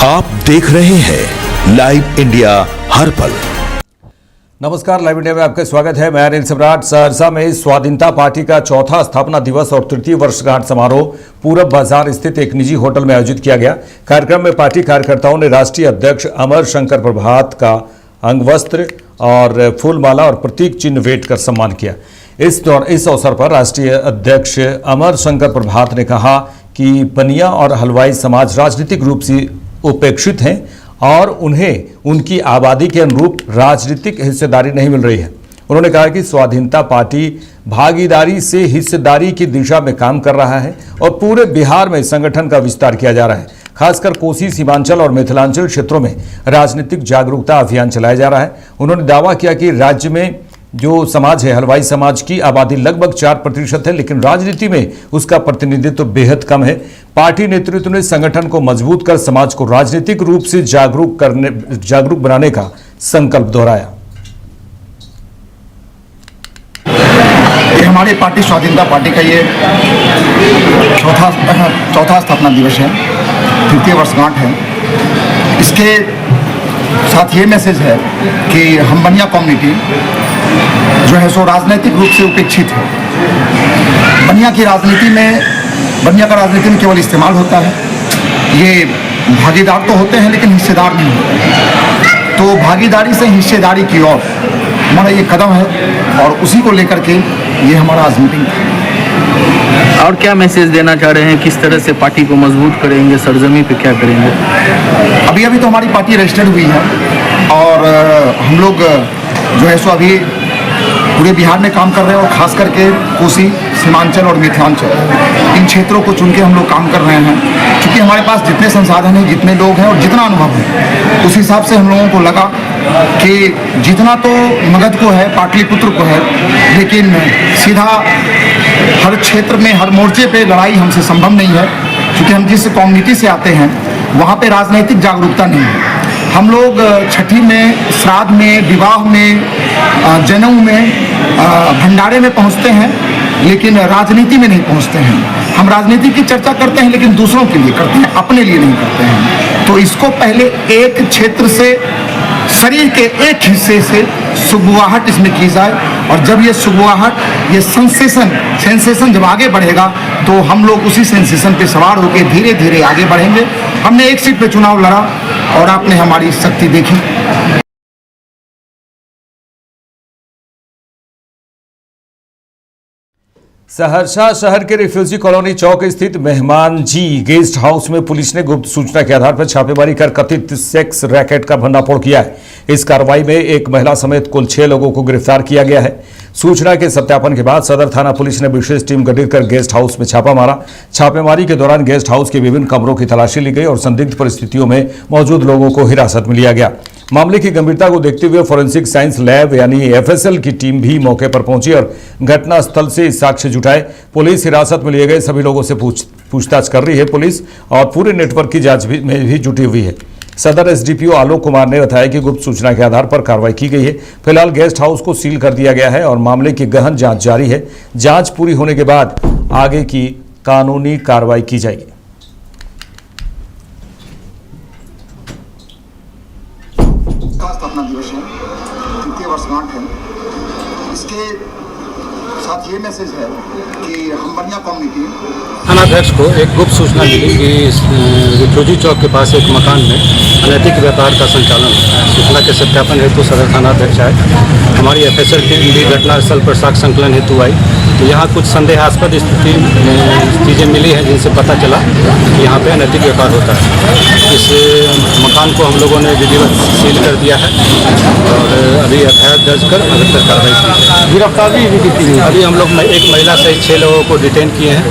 आप देख रहे हैं लाइव इंडिया हर पल। नमस्कार, लाइव इंडिया में आपका स्वागत है। मैं अनिल सम्राट। सहरसा में स्वाधीनता पार्टी का चौथा स्थापना दिवस और तृतीय वर्षगांठ समारोह पूरब बाजार स्थित एक निजी होटल में आयोजित किया गया। कार्यक्रम में पार्टी कार्यकर्ताओं ने राष्ट्रीय अध्यक्ष अमर शंकर प्रभात का अंगवस्त्र और फूलमाला और प्रतीक चिन्ह भेंट कर सम्मान किया। इस अवसर पर राष्ट्रीय अध्यक्ष अमर शंकर प्रभात ने कहा कि बनिया और हलवाई समाज राजनीतिक रूप से उपेक्षित हैं और उन्हें उनकी आबादी के अनुरूप राजनीतिक हिस्सेदारी नहीं मिल रही है। उन्होंने कहा कि स्वाधीनता पार्टी भागीदारी से हिस्सेदारी की दिशा में काम कर रहा है और पूरे बिहार में संगठन का विस्तार किया जा रहा है। खासकर कोसी, सीमांचल और मिथिलांचल क्षेत्रों में राजनीतिक जागरूकता अभियान चलाया जा रहा है। उन्होंने दावा किया कि राज्य में जो समाज है, हलवाई समाज की आबादी लगभग 4% है, लेकिन राजनीति में उसका प्रतिनिधित्व बेहद कम है। पार्टी नेतृत्व ने संगठन को मजबूत कर समाज को राजनीतिक रूप से जागरूक बनाने का संकल्प दोहराया। हमारी पार्टी स्वाधीनता पार्टी का ये चौथा स्थापना दिवस है, तृतीय वर्षगांठ है। इसके साथ ये मैसेज है कि हम बनिया कम्युनिटी जो है सो राजनीतिक रूप से उपेक्षित है। बनिया का राजनीति में केवल इस्तेमाल होता है। ये भागीदार तो होते हैं लेकिन हिस्सेदार नहीं होते। तो भागीदारी से हिस्सेदारी की ओर हमारा ये कदम है और उसी को लेकर के ये हमारा आज मीटिंग है। और क्या मैसेज देना चाह रहे हैं, किस तरह से पार्टी को मजबूत करेंगे, सरजमी पे क्या करेंगे? अभी तो हमारी पार्टी रजिस्टर्ड हुई है और हम लोग जो है सो अभी पूरे बिहार में काम कर रहे हैं और खास करके कोसी, सीमांचल और मिथिलांचल इन क्षेत्रों को चुन के हम लोग काम कर रहे हैं। क्योंकि हमारे पास जितने संसाधन हैं, जितने लोग हैं और जितना अनुभव है, उस हिसाब से हम लोगों को लगा कि जितना तो मगध को है, पाटलिपुत्र को है, लेकिन सीधा हर क्षेत्र में हर मोर्चे पे लड़ाई हमसे संभव नहीं है। क्योंकि हम जिस कम्युनिटी से आते हैं वहाँ पे राजनीतिक जागरूकता नहीं है। हम लोग छठी में, श्राद्ध में, विवाह में, जनेऊ में, भंडारे में पहुँचते हैं, लेकिन राजनीति में नहीं पहुँचते हैं। हम राजनीति की चर्चा करते हैं लेकिन दूसरों के लिए करते हैं, अपने लिए नहीं करते हैं। तो इसको पहले एक क्षेत्र से, शरीर के एक हिस्से से सुगबुगाहट इसमें की जाए और जब ये सुगबुगाहट, ये सेंसेशन जब आगे बढ़ेगा तो हम लोग उसी सेंसेशन पे सवार होकर धीरे धीरे आगे बढ़ेंगे। हमने एक सीट पे चुनाव लड़ा और आपने हमारी शक्ति देखी। सहरसा शहर के रिफ्यूजी कॉलोनी चौक स्थित मेहमान जी गेस्ट हाउस में पुलिस ने गुप्त सूचना के आधार पर छापेमारी कर कथित सेक्स रैकेट का भंडाफोड़ किया है। इस कार्रवाई में एक महिला समेत कुल 6 लोगों को गिरफ्तार किया गया है। सूचना के सत्यापन के बाद सदर थाना पुलिस ने विशेष टीम गठित कर गेस्ट हाउस में छापा मारा। छापेमारी के दौरान गेस्ट हाउस के विभिन्न कमरों की तलाशी ली गई और संदिग्ध परिस्थितियों में मौजूद लोगों को हिरासत में लिया गया। मामले की गंभीरता को देखते हुए फोरेंसिक साइंस लैब यानी एफएसएल की टीम भी मौके पर पहुंची और घटनास्थल से साक्ष्य जुटाए। पुलिस हिरासत में लिए गए सभी लोगों से पूछताछ कर रही है पुलिस और पूरे नेटवर्क की जांच में भी जुटी हुई है। सदर एसडीपीओ आलोक कुमार ने बताया कि गुप्त सूचना के आधार पर कार्रवाई की गई है। फिलहाल गेस्ट हाउस को सील कर दिया गया है और मामले की गहन जांच जारी है। जांच पूरी होने के बाद आगे की कानूनी कार्रवाई की जाएगी। स्थापना दिवस है, तृतीय वर्षगांठ है। इसके साथ ये मैसेज है कि हम बनिया कम्युनिटी थानाध्यक्ष को एक गुप्त सूचना मिली कि रिफ्यूजी चौक के पास एक मकान में अनैतिक व्यापार का संचालन होता है। सूचना के सत्यापन हेतु सदर थानाध्यक्ष आए। हमारी एफएसएल टीम भी घटनास्थल पर साक्ष्य संकलन हेतु आई। तो यहाँ कुछ संदेहास्पद चीज़ें मिली हैं जिनसे पता चला कि यहाँ पे अनैतिक व्यापार होता है। इस मकान को हम लोगों ने विधिवत सील कर दिया है और अभी एफआईआर दर्ज कर अग्रतर कार्रवाई की है। गिरफ्तारी भी की। अभी हम लोग एक महिला सहित 6 लोगों को डिटेन किए हैं,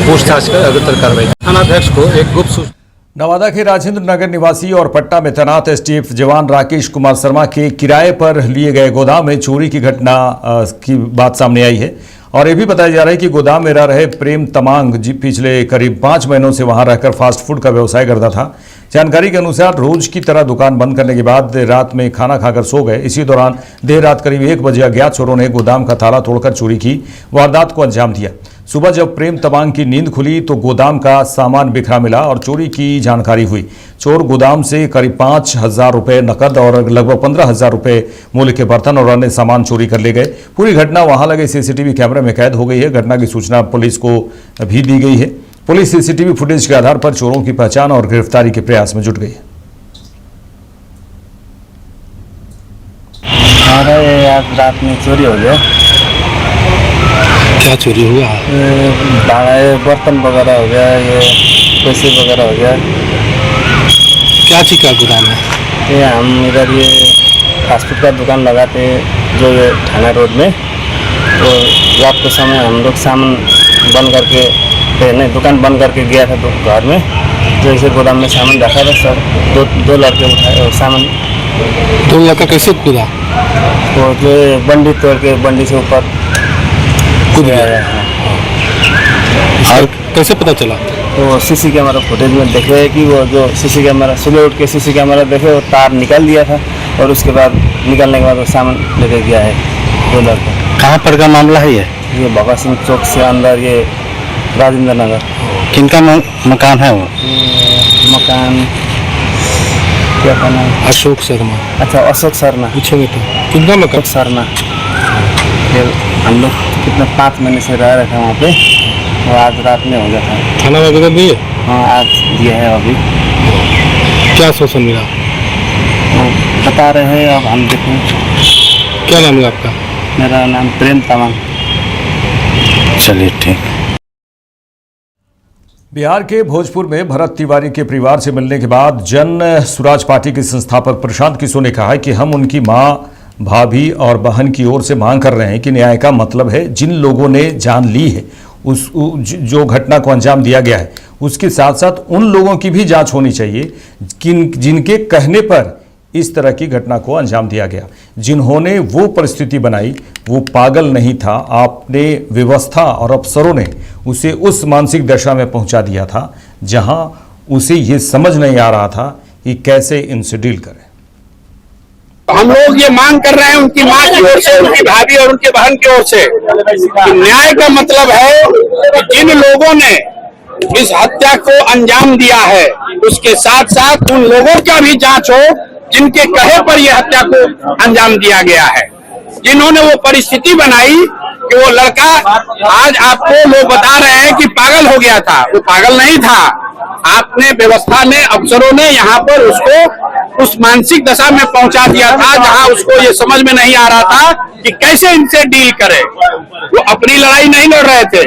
पूछताछ कर अग्रतर कार्रवाई। थानाध्यक्ष को एक गुप्त सूचना। नवादा के राजेंद्र नगर निवासी और पट्टा में तैनात एसटीएफ जवान राकेश कुमार शर्मा के किराए पर लिए गए गोदाम में चोरी की घटना की बात सामने आई है और ये भी बताया जा रहा है कि गोदाम में रह रहे प्रेम तमांग जी पिछले करीब 5 महीनों से वहां रहकर फास्ट फूड का व्यवसाय करता था। जानकारी के अनुसार रोज की तरह दुकान बंद करने के बाद रात में खाना खाकर सो गए। इसी दौरान देर रात करीब 1 बजे अज्ञात चोरों ने गोदाम का ताला तोड़कर चोरी की वारदात को अंजाम दिया। सुबह जब प्रेम तमांग की नींद खुली तो गोदाम का सामान बिखरा मिला और चोरी की जानकारी हुई। चोर गोदाम से करीब 5,000 रुपए नकद और लगभग 15,000 रुपए मूल्य के बर्तन और अन्य सामान चोरी कर ले गए। पूरी घटना वहां लगे सीसीटीवी कैमरे में कैद हो गई है। घटना की सूचना पुलिस को भी दी गई है। पुलिस सीसीटीवी फुटेज के आधार पर चोरों की पहचान और गिरफ्तारी के प्रयास में जुट गई है। हमारे आज रात में चोरी हो गया। क्या चोरी हुआ? बर्तन वगैरह हो गया, ये पैसे वगैरह हो गया। क्या चीज का गोदाम है? ये हम इधर ये फास्टफूड का दुकान लगाते जो ये थाना रोड में, तो रात के समय हम लोग सामान बंद करके नहीं दुकान बंद करके गया था तो घर में जैसे गोदाम में सामान रखा था सर, दो लड़के उठाए और सामान। तो लड़का कैसे कूदा? तो जो बंडी तोड़ के बंडी से ऊपर कूद गया। और कैसे पता चला? तो सीसी कैमरा फुटेज में देखे कि वो जो सीसी कैमरा सुबह उठ के सीसी कैमरा देखे वो तार निकाल दिया था और उसके बाद निकालने के बाद वो सामान लेके गया है दो लड़का। कहाँ पर का मामला है ये भगत सिंह चौक से अंदर ये राजेंद्र नगर। किनका मकान है वो? मकान क्या का नाम? अशोक शर्मा। अच्छा अशोक शर्मा। पूछे बेटा किनका मकान? अशोक शर्मा। फिर हम लोग कितना 5 महीने से रह रहे थे वहाँ पे, वो आज रात में हो गया था। थाना वगैरह दिए? हाँ आज दिया है अभी। क्या सोचन मिला? तो बता रहे हैं अब हम देखें। क्या नाम है आपका? मेरा नाम प्रेम तमांग। चलिए ठीक। बिहार के भोजपुर में भरत तिवारी के परिवार से मिलने के बाद जन स्वराज पार्टी के संस्थापक प्रशांत किशोर ने कहा कि हम उनकी मां, भाभी और बहन की ओर से मांग कर रहे हैं कि न्याय का मतलब है जिन लोगों ने जान ली है उस जो घटना को अंजाम दिया गया है उसके साथ साथ उन लोगों की भी जांच होनी चाहिए जिनके कहने पर इस तरह की घटना को अंजाम दिया गया। जिन्होंने वो परिस्थिति बनाई वो पागल नहीं था, आपने व्यवस्था और अफसरों ने उसे उस मानसिक दशा में पहुंचा दिया था जहां उसे ये समझ नहीं आ रहा था कि कैसे इनसे डील करें। हम लोग ये मांग कर रहे हैं उनकी मां की ओर से, उनकी भाभी और उनके बहन की ओर से कि न्याय का मतलब है कि जिन लोगों ने इस हत्या को अंजाम दिया है उसके साथ साथ उन लोगों का भी जांच हो जिनके कहे पर यह हत्या को अंजाम दिया गया है। जिन्होंने वो परिस्थिति बनाई कि वो लड़का आज आपको लोग बता रहे हैं कि पागल हो गया था, वो पागल नहीं था। आपने व्यवस्था ने, अफसरों ने यहाँ पर उसको उस मानसिक दशा में पहुंचा दिया था जहां उसको ये समझ में नहीं आ रहा था कि कैसे इनसे डील करे। वो अपनी लड़ाई नहीं लड़ रहे थे,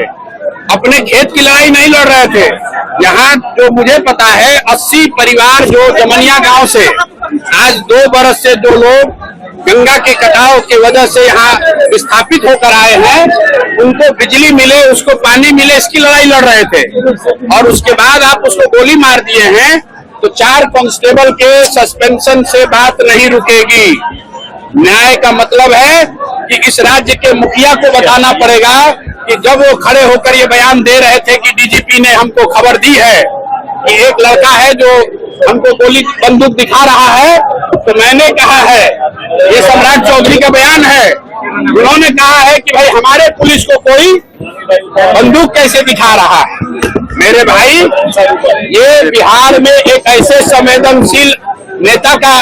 अपने खेत की लड़ाई नहीं लड़ रहे थे। यहाँ जो मुझे पता है 80 परिवार जो जमनिया गांव से आज 2 बरस से जो लोग गंगा के कटाव की वजह से यहाँ विस्थापित होकर आए हैं, उनको बिजली मिले, उसको पानी मिले, इसकी लड़ाई लड़ रहे थे। और उसके बाद आप उसको गोली मार दिए हैं तो 4 कांस्टेबल के सस्पेंशन से बात नहीं रुकेगी। न्याय का मतलब है कि इस राज्य के मुखिया को बताना पड़ेगा कि जब वो खड़े होकर ये बयान दे रहे थे कि डीजीपी ने हमको खबर दी है कि एक लड़का है जो हमको गोली बंदूक दिखा रहा है, तो मैंने कहा है, ये सम्राट चौधरी का बयान है, उन्होंने कहा है कि भाई हमारे पुलिस को कोई बंदूक कैसे दिखा रहा है। मेरे भाई, ये बिहार में एक ऐसे संवेदनशील नेता का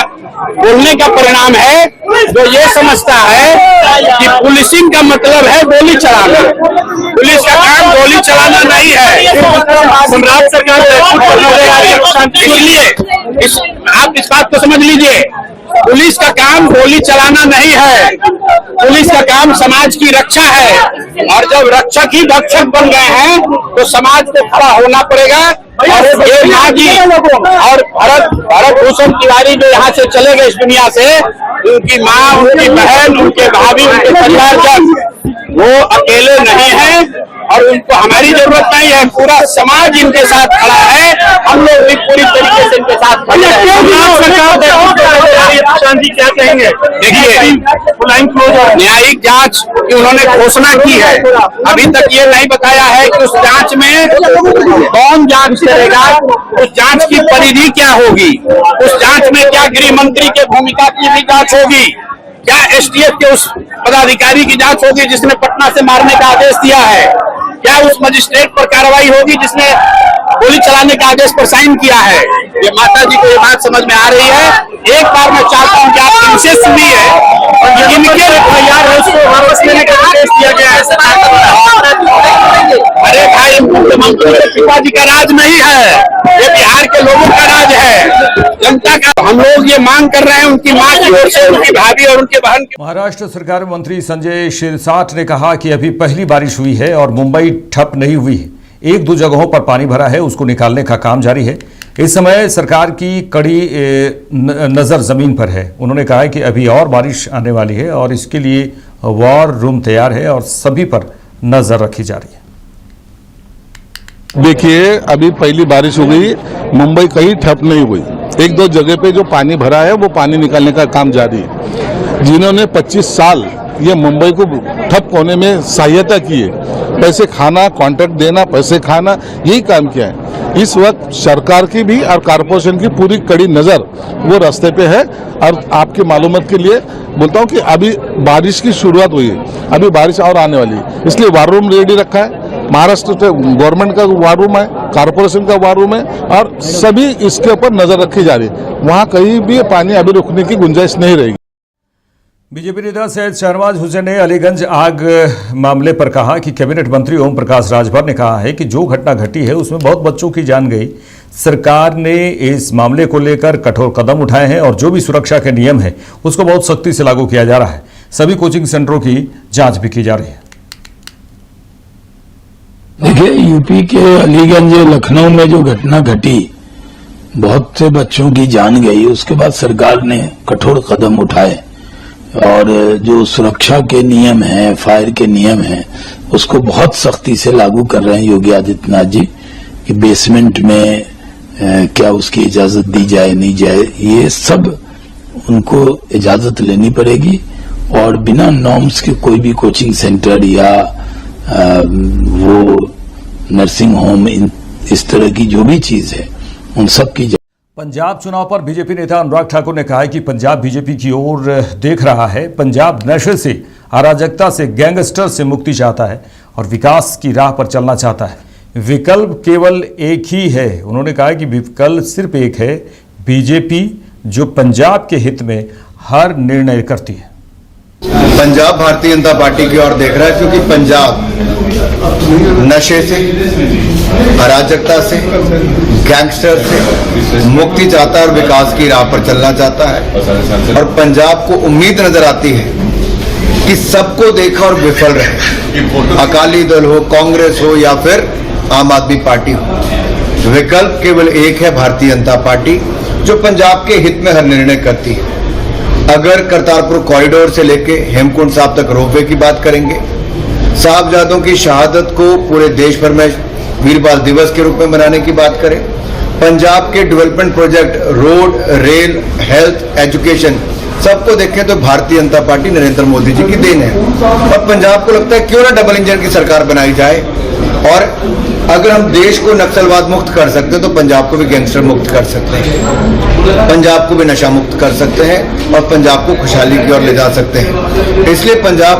बोलने का परिणाम है जो ये समझता है कि पुलिसिंग का मतलब है गोली चलाना। पुलिस का काम गोली चलाना नहीं है। सम्राट सरकार इसलिए आप इस बात को समझ लीजिए, पुलिस का काम गोली चलाना नहीं है, पुलिस का काम समाज की रक्षा है। और जब रक्षक ही भक्षक बन गए हैं तो समाज को खड़ा होना पड़ेगा। और ये माँ जी और भरत भूषण तिवारी जो यहाँ से चले गए इस दुनिया से, उनकी माँ, उनकी बहन, उनके भाभी, उनके परिवारजन वो अकेले नहीं हैं और उनको हमारी जरूरत नहीं है। पूरा समाज इनके साथ खड़ा है, हम लोग भी पूरी तरीके से इनके साथ खड़े हैं। क्या कहेंगे? देखिए, न्यायिक जांच की उन्होंने घोषणा की है, अभी तक ये नहीं बताया है कि उस जांच में कौन जांच करेगा, उस जांच की परिधि क्या होगी, उस जांच में क्या गृह मंत्री के भूमिका की भी जांच होगी, क्या एसटीएफ के उस पदाधिकारी की जांच होगी जिसने पटना से मारने का आदेश दिया है, क्या उस मजिस्ट्रेट पर कार्रवाई होगी जिसने गोली चलाने के आदेश पर साइन किया है? ये माता जी को ये बात समझ में आ रही है। एक बार मैं चाहता हूं कि आप इनसे सुनिए और जिनके एफआईआर है उसको वापस लेने का आदेश दिया गया है सरकार का। अरे भाई, मुख्यमंत्री के पिताजी का राज नहीं है, ये बिहार के लोगों का राज है, जनता का। हम लोग ये मांग कर रहे हैं उनकी मां की ओर से, उनकी भाभी और उनके बहन की। महाराष्ट्र सरकार मंत्री संजय शिरसाट ने कहा कि अभी पहली बारिश हुई है और मुंबई ठप नहीं हुई है। एक दो जगहों पर पानी भरा है, उसको निकालने का काम जारी है। इस समय सरकार की कड़ी नज़र ज़मीन पर है। उन्होंने कहा है कि अभी और बारिश आने वाली है और इसके लिए वॉर रूम तैयार है और सभी पर नज़र रखी जा रही है। देखिए, अभी पहली बारिश हो गई, मुंबई कहीं ठप नहीं हुई। एक दो जगह पे जो पानी भरा है वो पानी निकालने का काम जारी है। जिन्होंने 25 साल ये मुंबई को ठप होने में सहायता की है, पैसे खाना, कॉन्ट्रैक्ट देना, पैसे खाना, यही काम किया है। इस वक्त सरकार की भी और कारपोरेशन की पूरी कड़ी नज़र वो रास्ते पे है। और आपकी मालूमात के लिए बोलता हूँ कि अभी बारिश की शुरुआत हुई है, अभी बारिश और आने वाली है, इसलिए वार रूम रेडी रखा है। महाराष्ट्र से गवर्नमेंट का वार रूम है, कारपोरेशन का वार रूम है और सभी इसके ऊपर नजर रखी जा रही है। वहाँ कहीं भी पानी अभी रुकने की गुंजाइश नहीं रहेगी। बीजेपी नेता सैयद शहनवाज हुसैन ने अलीगंज आग मामले पर कहा कि कैबिनेट मंत्री ओम प्रकाश राजभर ने कहा है कि जो घटना घटी है उसमें बहुत बच्चों की जान गई। सरकार ने इस मामले को लेकर कठोर कदम उठाए हैं और जो भी सुरक्षा के नियम है उसको बहुत सख्ती से लागू किया जा रहा है। सभी कोचिंग सेंटरों की जांच भी की जा रही है। देखिए, यूपी के अलीगंज लखनऊ में जो घटना घटी, बहुत से बच्चों की जान गई। उसके बाद सरकार ने कठोर कदम उठाए और जो सुरक्षा के नियम हैं, फायर के नियम हैं, उसको बहुत सख्ती से लागू कर रहे हैं योगी आदित्यनाथ जी। कि बेसमेंट में क्या उसकी इजाजत दी जाए नहीं जाए, ये सब उनको इजाजत लेनी पड़ेगी और बिना नॉर्म्स के कोई भी कोचिंग सेंटर या वो नर्सिंग होम, इस तरह की जो भी चीज है उन सब की। पंजाब चुनाव पर बीजेपी नेता अनुराग ठाकुर ने कहा है कि पंजाब बीजेपी की ओर देख रहा है। पंजाब नशे से, अराजकता से, गैंगस्टर से मुक्ति चाहता है और विकास की राह पर चलना चाहता है। विकल्प केवल एक ही है। उन्होंने कहा कि विकल्प सिर्फ एक है, बीजेपी, जो पंजाब के हित में हर निर्णय करती है। पंजाब भारतीय जनता पार्टी की ओर देख रहा है क्योंकि पंजाब नशे से, अराजकता से, गैंगस्टर से मुक्ति चाहता है और विकास की राह पर चलना चाहता है। और पंजाब को उम्मीद नजर आती है कि सबको देखा और विफल रहे, अकाली दल हो, कांग्रेस हो या फिर आम आदमी पार्टी हो। विकल्प केवल एक है, भारतीय जनता पार्टी, जो पंजाब के हित में हर निर्णय करती है। अगर करतारपुर कॉरिडोर से लेके हेमकुंड साहब तक रोपवे की बात करेंगे, साहबजादों की शहादत को पूरे देश भर में वीर बाल दिवस के रूप में मनाने की बात करें, पंजाब के development project, road, rail, health, education, सबको देखें तो भारतीय जनता पार्टी नरेंद्र मोदी जी की देन है। और पंजाब को लगता है क्यों ना डबल इंजन की सरकार बनाई जाए। और अगर हम देश को नक्सलवाद मुक्त कर सकते हैं तो पंजाब को भी गैंगस्टर मुक्त कर सकते हैं, पंजाब को भी नशा मुक्त कर सकते हैं और पंजाब को खुशहाली की ओर ले जा सकते हैं। इसलिए पंजाब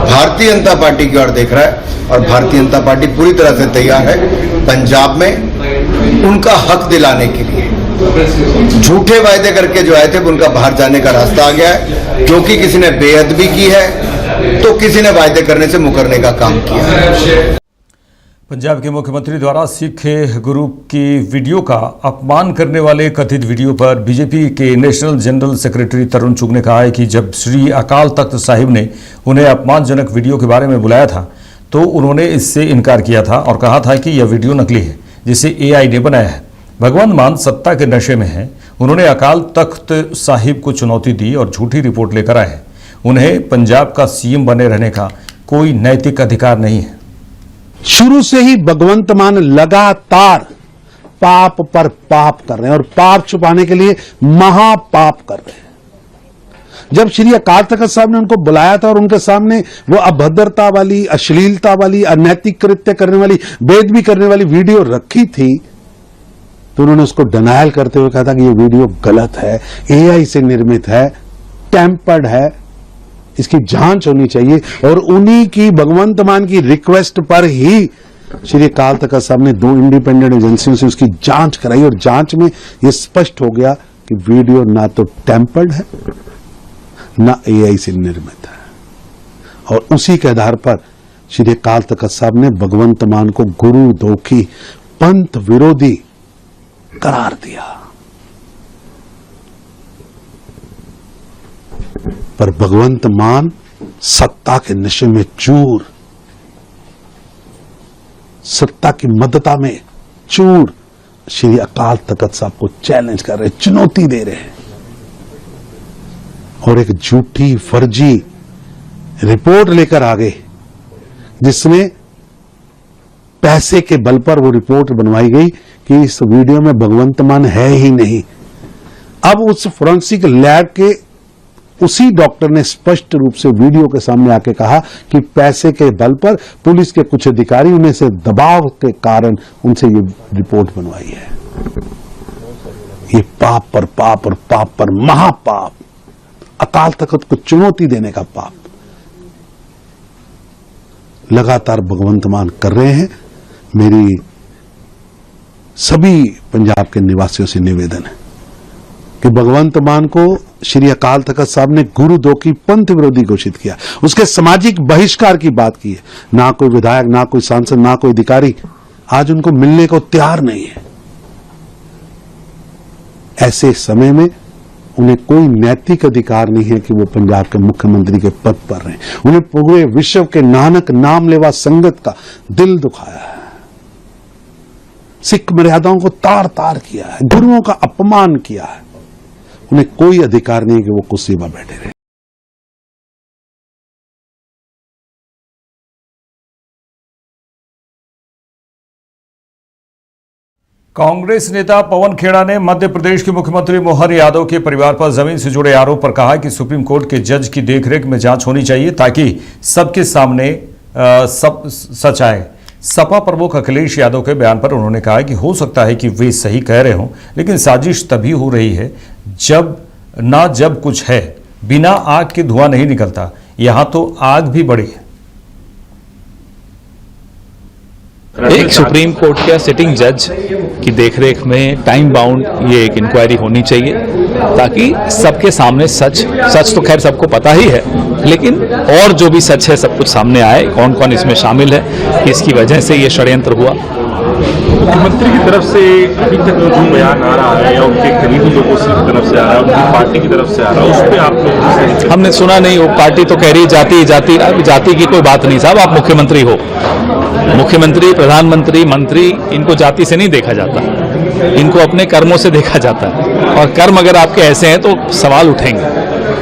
भारतीय जनता पार्टी की ओर देख रहा है और भारतीय जनता पार्टी पूरी तरह से तैयार है पंजाब में उनका हक दिलाने के लिए। झूठे वायदे करके जो आए थे उनका बाहर जाने का रास्ता आ गया है, क्योंकि किसी ने बेअदबी की है तो किसी ने वायदे करने से मुकरने का काम किया है। पंजाब के मुख्यमंत्री द्वारा सिख गुरु की वीडियो का अपमान करने वाले कथित वीडियो पर बीजेपी के नेशनल जनरल सेक्रेटरी तरुण चुग ने कहा है कि जब श्री अकाल तख्त साहिब ने उन्हें अपमानजनक वीडियो के बारे में बुलाया था तो उन्होंने इससे इनकार किया था और कहा था कि यह वीडियो नकली है जिसे AI ने बनाया है। भगवंत मान सत्ता के नशे में है। उन्होंने अकाल तख्त साहिब को चुनौती दी और झूठी रिपोर्ट लेकर आए हैं। उन्हें पंजाब का CM बने रहने का कोई नैतिक अधिकार नहीं है। शुरू से ही भगवंत मान लगातार पाप पर पाप कर रहे हैं और पाप छुपाने के लिए महापाप कर रहे हैं। जब श्री अकाल तख्त साहब ने उनको बुलाया था और उनके सामने वो अभद्रता वाली, अश्लीलता वाली, अनैतिक कृत्य करने वाली, बेदबी करने वाली वीडियो रखी थी तो उन्होंने उसको डिनायल करते हुए कहा था कि ये वीडियो गलत है, AI से निर्मित है, टेम्पर्ड है, इसकी जांच होनी चाहिए। और उन्हीं की भगवंत मान की रिक्वेस्ट पर ही श्री अकाल तखत साहब ने 2 इंडिपेंडेंट एजेंसियों से उसकी जांच कराई और जांच में यह स्पष्ट हो गया कि वीडियो ना तो टेम्पर्ड है ना AI से निर्मित है। और उसी के आधार पर श्री अकाल तखत साहब ने भगवंत मान को गुरु दोखी पंथ विरोधी करार दिया। पर भगवंत मान सत्ता के नशे में चूर, सत्ता की मदता में चूर श्री अकाल तखत साहब को चैलेंज कर रहे, चुनौती दे रहे हैं। और एक झूठी फर्जी रिपोर्ट लेकर आ गए जिसमें पैसे के बल पर वो रिपोर्ट बनवाई गई कि इस वीडियो में भगवंत मान है ही नहीं। अब उस फोरेंसिक लैब के उसी डॉक्टर ने स्पष्ट रूप से वीडियो के सामने आके कहा कि पैसे के बल पर पुलिस के कुछ अधिकारी उन्हें से दबाव के कारण उनसे ये रिपोर्ट बनवाई है। ये पाप पर पाप और पाप पर महापाप, अकाल तखत को चुनौती देने का पाप लगातार भगवंत मान कर रहे हैं। मेरी सभी पंजाब के निवासियों से निवेदन है कि भगवंत मान को श्री अकाल तखत साहब ने गुरुदो की पंथ विरोधी घोषित किया, उसके सामाजिक बहिष्कार की बात की है। ना कोई विधायक, ना कोई सांसद, ना कोई अधिकारी आज उनको मिलने को तैयार नहीं है। ऐसे समय में उन्हें कोई नैतिक अधिकार नहीं है कि वो पंजाब के मुख्यमंत्री के पद पर रहें। उन्हें पूरे विश्व के नानक नाम लेवा संगत का दिल दुखाया है, सिख मर्यादाओं को तार तार किया है, गुरुओं का अपमान किया है। उन्हें कोई अधिकार नहीं कि वो कुर्सी पर बैठे रहे। कांग्रेस नेता पवन खेड़ा ने मध्य प्रदेश के मुख्यमंत्री मोहन यादव के परिवार पर जमीन से जुड़े आरोप पर कहा कि सुप्रीम कोर्ट के जज की देखरेख में जांच होनी चाहिए ताकि सबके सामने सब सच आए। सपा प्रमुख अखिलेश यादव के बयान पर उन्होंने कहा कि हो सकता है कि वे सही कह रहे हों, लेकिन साजिश तभी हो रही है जब कुछ है, बिना आग के धुआं नहीं निकलता। यहां तो आग भी बढ़ी है। एक सुप्रीम कोर्ट के सिटिंग जज की देखरेख में टाइम बाउंड ये एक इंक्वायरी होनी चाहिए ताकि सबके सामने सच तो खैर सबको पता ही है, लेकिन और जो भी सच है सब कुछ सामने आए, कौन कौन इसमें शामिल है, किसकी वजह से ये षड्यंत्र हुआ। मुख्यमंत्री की तरफ से अभी तक जो बयान आ रहा है या उनके करीबी लोगों की तरफ से आ रहा है, उनकी पार्टी की तरफ से आ रहा है, उस पर आप लोग हमने सुना नहीं। वो पार्टी तो कह रही जाति की कोई बात नहीं साहब, आप मुख्यमंत्री हो। मुख्यमंत्री, प्रधानमंत्री, मंत्री, इनको जाति से नहीं देखा जाता, इनको अपने कर्मों से देखा जाता है। और कर्म अगर आपके ऐसे हैं तो सवाल उठेंगे।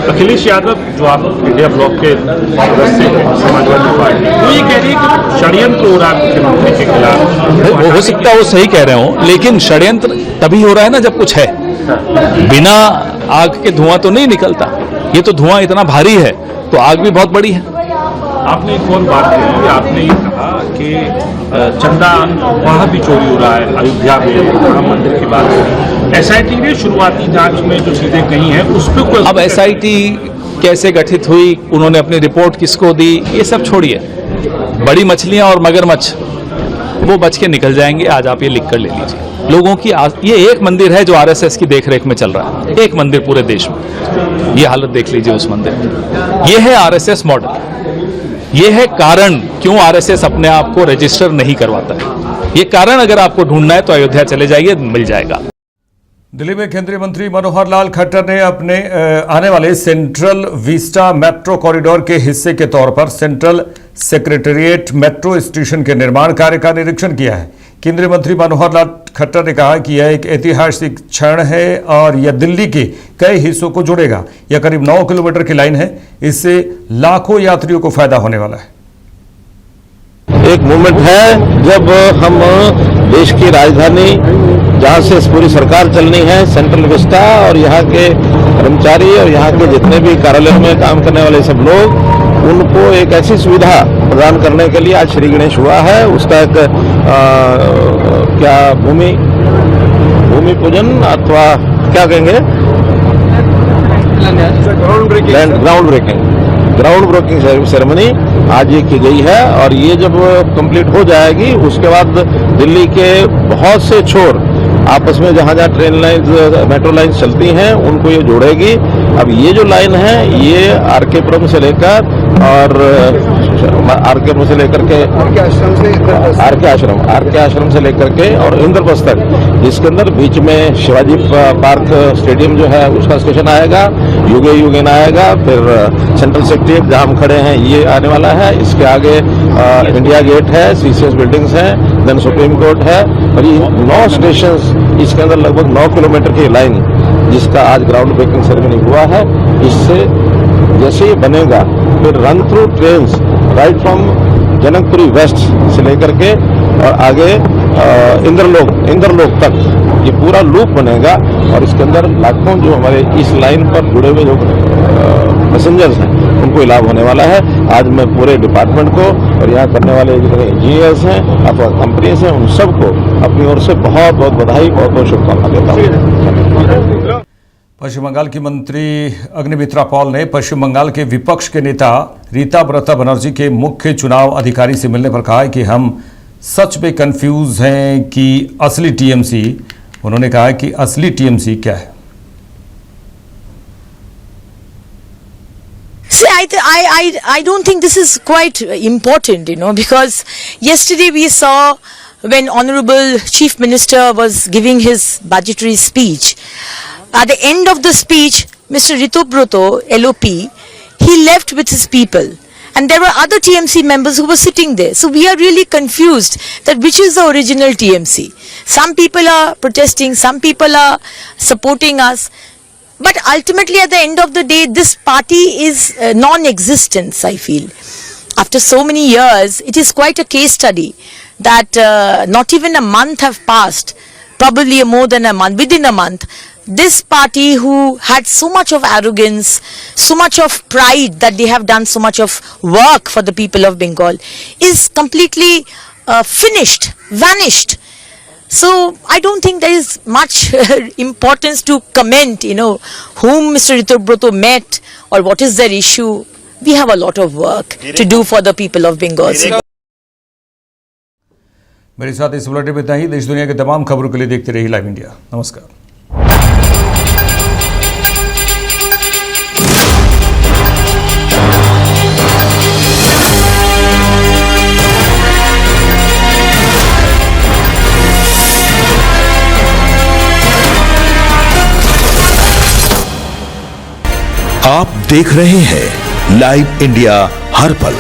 अखिलेश यादव जो आप इंडिया ब्लॉक के सदस्य हैं समाजवादी पार्टी, वो ये कह रही है कि षड्यंत्र हो रहा है मुख्यमंत्री के खिलाफ। वो हो सकता है वो सही कह रहे हो, लेकिन षड्यंत्र तभी हो रहा है ना जब कुछ है। बिना आग के धुआं तो नहीं निकलता। ये तो धुआं इतना भारी है तो आग भी बहुत बड़ी है। आपने एक और बात कही, आपने ये कहा कि चंदा वहाँ भी चोरी हो रहा है अयोध्या में, राम मंदिर की बात करी। SIT ने शुरुआती जांच में जो चीजें कही हैं उस पर कोई, अब SIT कैसे गठित हुई, उन्होंने अपनी रिपोर्ट किसको दी, ये सब छोड़िए। बड़ी मछलियां और मगरमच्छ वो बच के निकल जाएंगे। आज आप ये लिख कर ले लीजिए। लोगों की ये एक मंदिर है जो RSS की देखरेख में चल रहा है, एक मंदिर पूरे देश में। ये हालत देख लीजिए उस मंदिर की। ये है RSS मॉडल। ये है कारण क्यों RSS अपने आप को रजिस्टर नहीं करवाता है। ये कारण अगर आपको ढूंढना है तो अयोध्या चले जाइए, मिल जाएगा। दिल्ली में केंद्रीय मंत्री मनोहर लाल खट्टर ने अपने आने वाले सेंट्रल विस्टा मेट्रो कॉरिडोर के हिस्से के तौर पर सेंट्रल सेक्रेटेरिएट मेट्रो स्टेशन के निर्माण कार्य का निरीक्षण किया है। केंद्रीय मंत्री मनोहर लाल खट्टर ने कहा कि यह एक ऐतिहासिक क्षण है और यह दिल्ली के कई हिस्सों को जोड़ेगा। यह करीब 9 किलोमीटर की लाइन है, इससे लाखों यात्रियों को फायदा होने वाला है। एक मूवमेंट है जब हम देश की राजधानी जहां से पूरी सरकार चलनी है, सेंट्रल विस्टा, और यहाँ के कर्मचारी और यहाँ के जितने भी कार्यालयों में काम करने वाले सब लोग, उनको एक ऐसी सुविधा प्रदान करने के लिए आज श्री गणेश हुआ है। उसका एक भूमि पूजन अथवा क्या कहेंगे, ground breaking ground breaking ceremony आज ये की गई है और ये जब कंप्लीट हो जाएगी उसके बाद दिल्ली के बहुत से छोर आपस में जहाँ जहाँ ट्रेन लाइन मेट्रो लाइन चलती हैं उनको ये जोड़ेगी। अब ये जो लाइन है ये आरकेपुरम से लेकर और आरकेपुरम से लेकर के आरके आश्रम से लेकर के और इंद्रप्रस्थ तक, जिसके अंदर बीच में शिवाजी पार्क स्टेडियम जो है उसका स्टेशन आएगा, युगेन आएगा, फिर सेंट्रल सेक्रेटरीट जहाँ हम खड़े हैं ये आने वाला है, इसके आगे इंडिया गेट है, सीसीएस बिल्डिंग्स हैं, देन सुप्रीम कोर्ट है और ये 9 स्टेशन, इसके अंदर लगभग 9 किलोमीटर की लाइन जिसका आज ग्राउंड ब्रेकिंग सेरेमनी हुआ है। इससे जैसे ही बनेगा फिर run through trains right from Janakpuri west से लेकर के और आगे इंद्रलोक तक ये पूरा लूप बनेगा और इसके अंदर लाखों जो हमारे इस लाइन पर जुड़े हुए जो पैसेंजर्स हैं उनको लाभ होने वाला है। आज मैं पूरे डिपार्टमेंट को और यहाँ करने वाले जितने इंजीनियर्स हैं अथवा कंपनीज हैं उन सबको अपनी ओर से बहुत बहुत बधाई बहुत शुभकामना देता हूँ। पश्चिम बंगाल की मंत्री अग्निमित्रा पॉल ने पश्चिम बंगाल के विपक्ष के नेता रीता ब्रता बनर्जी के मुख्य चुनाव अधिकारी से मिलने पर कहा है कि हम सच में कंफ्यूज हैं कि असली टीएमसी, उन्होंने कहा कि असली टीएमसी क्या है। See, I don't think this is quite important, because yesterday we saw when Honorable Chief Minister was giving his budgetary speech, at the end of the speech, Mr. Ritubroto, LOP, he left with his people. And there were other TMC members who were sitting there. So we are really confused that which is the original TMC. Some people are protesting, some people are supporting us. But ultimately at the end of the day, this party is non-existence, I feel. After so many years, it is quite a case study that not even a month have passed, probably more than a month, within a month. This party who had so much of arrogance, so much of pride that they have done so much of work for the people of Bengal is completely finished, vanished. So I don't think there is much importance to comment, whom Mr. Ritubroto met or what is their issue. We have a lot of work to do for the people of Bengal. मेरे साथ इस bulletin में इतना ही। देश दुनिया के तमाम खबरों के लिए देखते रहिए लाइव इंडिया। नमस्कार। आप देख रहे हैं लाइव इंडिया हर पल।